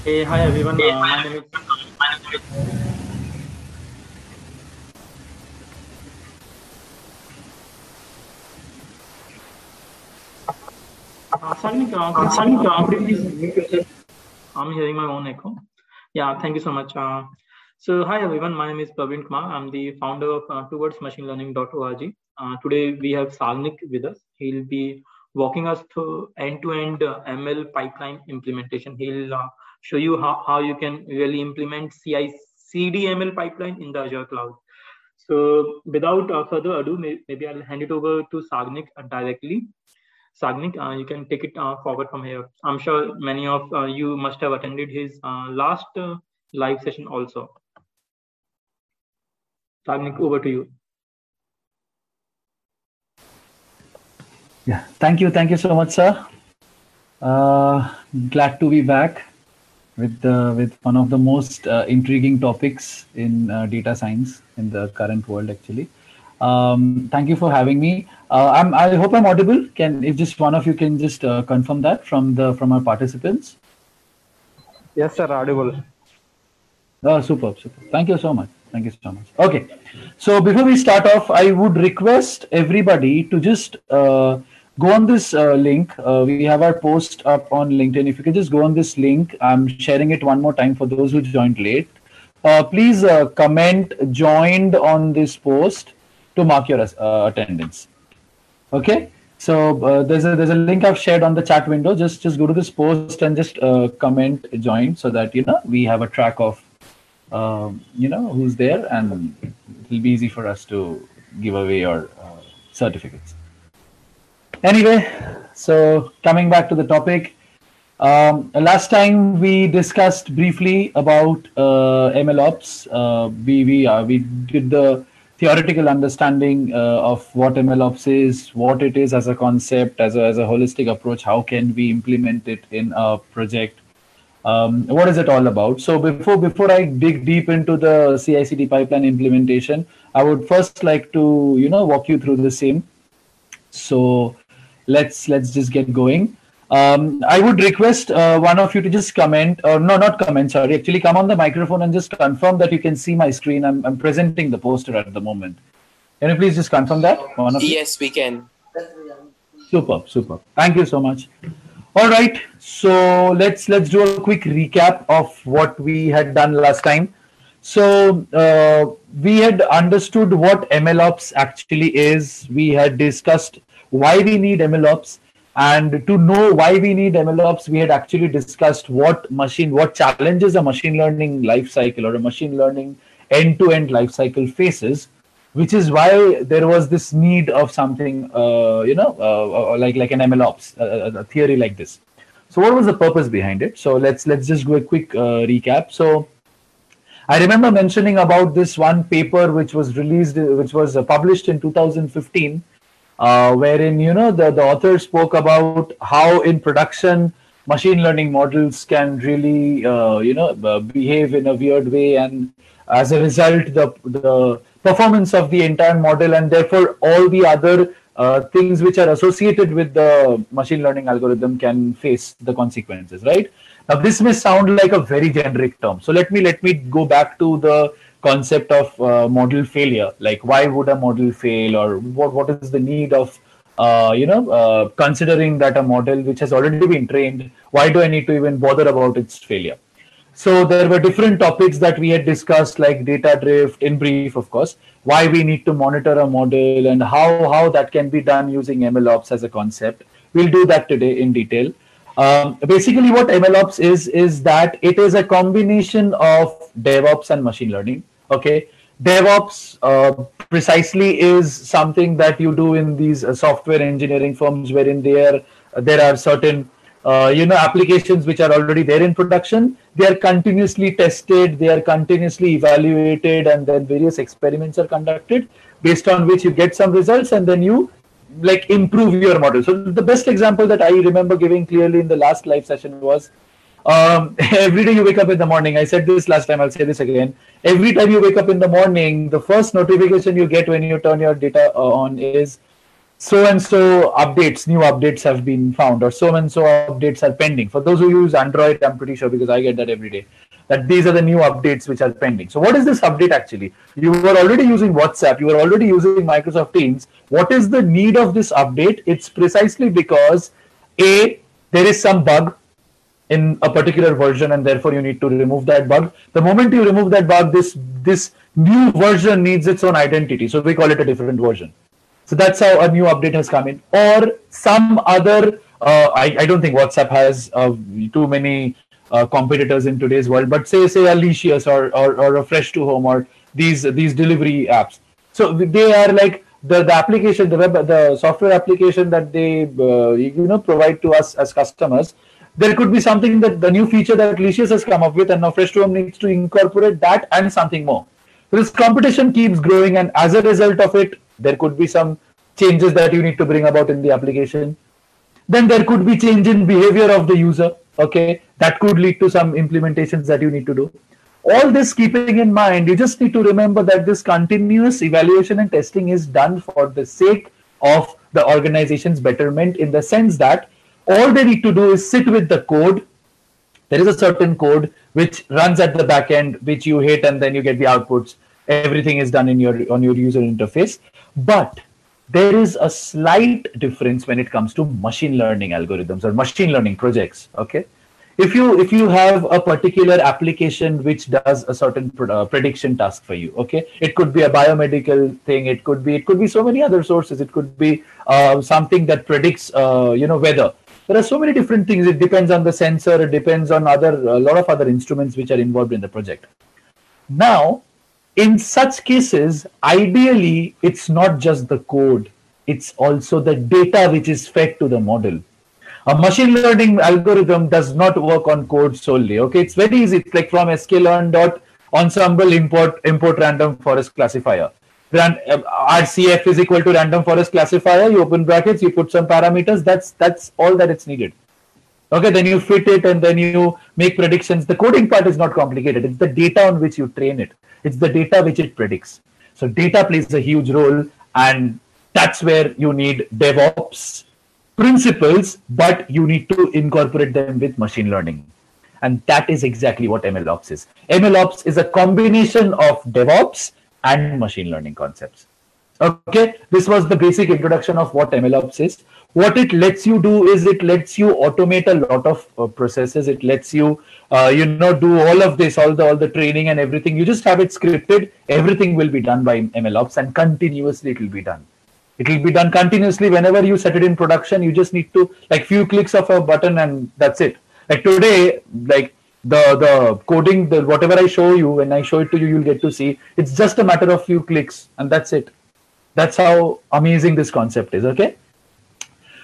Hey, hi everyone. My name is Sagnik. Could you please mute yourself? I'm hearing my own echo. Yeah, thank you so much. So, hi everyone. My name is Praveen Kumar. I'm the founder of towardsmachinelearning.org. Today we have Sagnik with us. He'll be walking us through end-to-end ML pipeline implementation. He'll show you how you can really implement CI/CD ML pipeline in the Azure cloud. So, without further ado, maybe I'll hand it over to Sagnik directly. Sagnik, you can take it forward from here. I'm sure many of you must have attended his last live session also. Sagnik, over to you. Yeah, thank you so much, sir. Glad to be back with one of the most intriguing topics in data science in the current world, actually. Thank you for having me. I hope I'm audible. If just one of you can just confirm that from our participants. Yes, sir, audible. Oh, superb. Thank you so much. Okay, so before we start off, I would request everybody to just go on this link. We have our post up on LinkedIn. If you could just go on this link, I'm sharing it one more time for those who joined late. Please comment joined on this post to mark your attendance. Okay, so there's a link I've shared on the chat window. Just go to this post and just comment join so that we have a track of who's there, and it'll be easy for us to give away your certificates. Anyway, so coming back to the topic, last time we discussed briefly about MLOps. We did the theoretical understanding of what MLOps is, what it is as a concept, as a holistic approach. How can we implement it in a project? What is it all about? So before I dig deep into the CI/CD pipeline implementation, I would first like to walk you through the same. So let's just get going. I would request one of you to just comment, or no, not comment, sorry, actually come on the microphone and just confirm that you can see my screen. I'm presenting the poster at the moment. Can you please just confirm that? Yes, we can. Superb. Thank you so much. All right, so let's do a quick recap of what we had done last time. So we had understood what MLOps actually is. We had discussed why we need MLOps, and to know why we need MLOps, we had actually discussed what challenges a machine learning life cycle or a machine learning end-to-end life cycle faces, which is why there was this need of something, like an MLOps, a theory like this. So what was the purpose behind it? So let's just do a quick recap. So I remember mentioning about this one paper which was published in 2015, wherein the author spoke about how in production machine learning models can really behave in a weird way, and as a result the performance of the entire model, and therefore all the other things which are associated with the machine learning algorithm can face the consequences, right? Now this may sound like a very generic term, so let me go back to the concept of model failure. Like, why would a model fail, or what is the need of considering that a model which has already been trained, why do I need to even bother about its failure? So there were different topics that we had discussed, like data drift, in brief, of course, why we need to monitor a model, and how that can be done using MLOps as a concept. We'll do that today in detail. Basically, what MLOps is that it is a combination of DevOps and machine learning. Okay, DevOps precisely is something that you do in these software engineering firms, wherein there are certain applications which are already there in production. They are continuously tested, they are continuously evaluated, and then various experiments are conducted, based on which you get some results, and then you improve your model. So the best example that I remember giving clearly in the last live session was, every day you wake up in the morning, I said this last time, I'll say this again. Every time you wake up in the morning, the first notification you get when you turn your data on is, so and so updates, new updates have been found, or so and so updates are pending. For those who use Android, I'm pretty sure because I get that every day, that these are the new updates which are pending. So what is this update actually? You were already using WhatsApp, you were already using Microsoft Teams. What is the need of this update? It's precisely because A, there is some bug in a particular version and therefore you need to remove that bug. The moment you remove that bug, this new version needs its own identity. So we call it a different version. So that's how a new update has come in. Or some other, I don't think WhatsApp has too many competitors in today's world, but say Alicious or a Fresh to Home or these delivery apps. So they are like the application, the software application that they provide to us as customers. There could be something that the new feature that Alicious has come up with, and now Fresh to Home needs to incorporate that and something more. So this competition keeps growing, and as a result of it, there could be some changes that you need to bring about in the application. Then there could be change in behavior of the user. Okay, that could lead to some implementations that you need to do. All this keeping in mind, you just need to remember that this continuous evaluation and testing is done for the sake of the organization's betterment, in the sense that all they need to do is sit with the code. There is a certain code which runs at the back end, which you hit and then you get the outputs. Everything is done on your user interface. But there is a slight difference when it comes to machine learning algorithms or machine learning projects. Okay, if you have a particular application which does a certain prediction task for you, okay, it could be a biomedical thing, it could be so many other sources, it could be something that predicts weather. There are so many different things. It depends on the sensor, it depends on a lot of other instruments which are involved in the project. Now, in such cases, ideally, it's not just the code, it's also the data which is fed to the model. A machine learning algorithm does not work on code solely. Okay, it's very easy. It's like from sklearn.ensemble import random forest classifier. RCF is equal to random forest classifier. You open brackets, you put some parameters. That's all that it's needed. Okay, then you fit it and then you make predictions. The coding part is not complicated. It's the data on which you train it. It's the data which it predicts. So data plays a huge role, and that's where you need DevOps principles, but you need to incorporate them with machine learning. And that is exactly what MLOps is. MLOps is a combination of DevOps and machine learning concepts. Okay, this was the basic introduction of what MLOps is. What it lets you do is it lets you automate a lot of processes. It lets you, do all of this, all the training and everything. You just have it scripted. Everything will be done by MLOps, and continuously it will be done. It will be done continuously. Whenever you set it in production, you just need to few clicks of a button and that's it. Like today, the coding, whatever I show you, when I show it to you, you'll get to see. It's just a matter of few clicks and that's it. That's how amazing this concept is. Okay.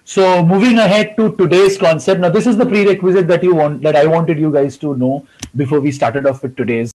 So moving ahead to today's concept. Now this is the prerequisite that I wanted you guys to know before we started off with today's